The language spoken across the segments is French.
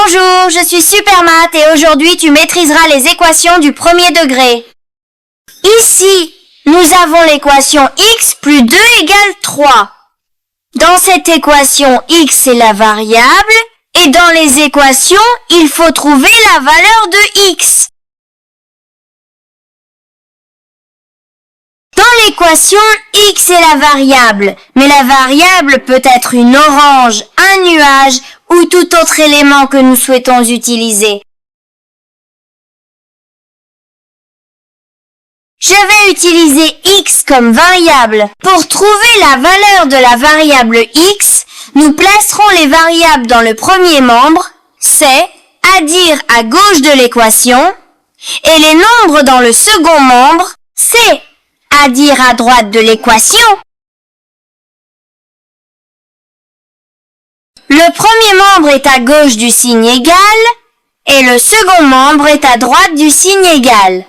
Bonjour, je suis Supermat et aujourd'hui tu maîtriseras les équations du premier degré. Ici, nous avons l'équation x plus 2 égale 3. Dans cette équation, x est la variable et dans les équations, il faut trouver la valeur de x. Dans l'équation, x est la variable, mais la variable peut être une orange, un nuage ou tout autre élément que nous souhaitons utiliser. Je vais utiliser x comme variable. Pour trouver la valeur de la variable x, nous placerons les variables dans le premier membre, c'est, à dire à gauche de l'équation, et les nombres dans le second membre, c'est, à dire à droite de l'équation. Le premier membre est à gauche du signe égal et le second membre est à droite du signe égal.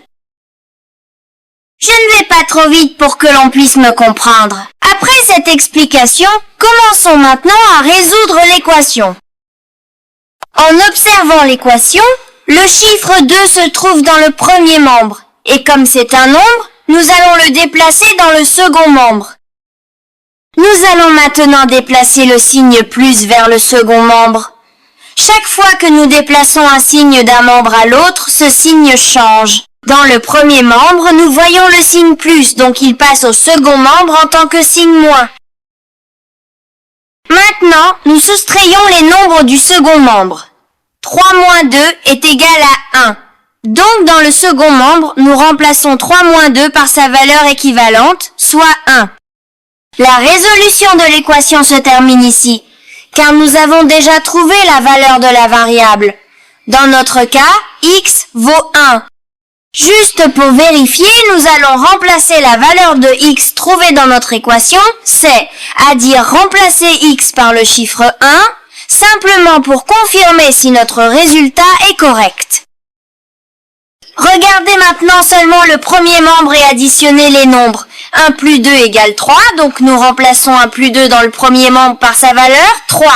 Je ne vais pas trop vite pour que l'on puisse me comprendre. Après cette explication, commençons maintenant à résoudre l'équation. En observant l'équation, le chiffre 2 se trouve dans le premier membre et comme c'est un nombre, nous allons le déplacer dans le second membre. Nous allons maintenant déplacer le signe plus vers le second membre. Chaque fois que nous déplaçons un signe d'un membre à l'autre, ce signe change. Dans le premier membre, nous voyons le signe plus, donc il passe au second membre en tant que signe moins. Maintenant, nous soustrayons les nombres du second membre. 3 moins 2 est égal à 1. Donc dans le second membre, nous remplaçons 3 moins 2 par sa valeur équivalente, soit 1. La résolution de l'équation se termine ici, car nous avons déjà trouvé la valeur de la variable. Dans notre cas, x vaut 1. Juste pour vérifier, nous allons remplacer la valeur de x trouvée dans notre équation, c'est, à dire remplacer x par le chiffre 1, simplement pour confirmer si notre résultat est correct. Regardez maintenant seulement le premier membre et additionnez les nombres. 1 plus 2 égale 3, donc nous remplaçons 1 plus 2 dans le premier membre par sa valeur, 3.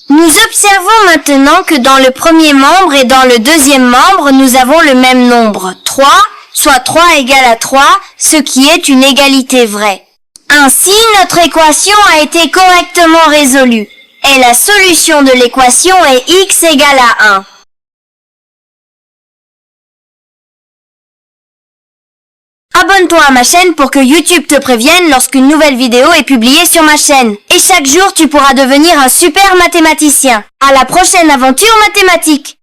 Nous observons maintenant que dans le premier membre et dans le deuxième membre, nous avons le même nombre, 3, soit 3 égale à 3, ce qui est une égalité vraie. Ainsi, notre équation a été correctement résolue, et la solution de l'équation est x égale à 1. Abonne-toi à ma chaîne pour que YouTube te prévienne lorsqu'une nouvelle vidéo est publiée sur ma chaîne. Et chaque jour, tu pourras devenir un super mathématicien. À la prochaine aventure mathématique!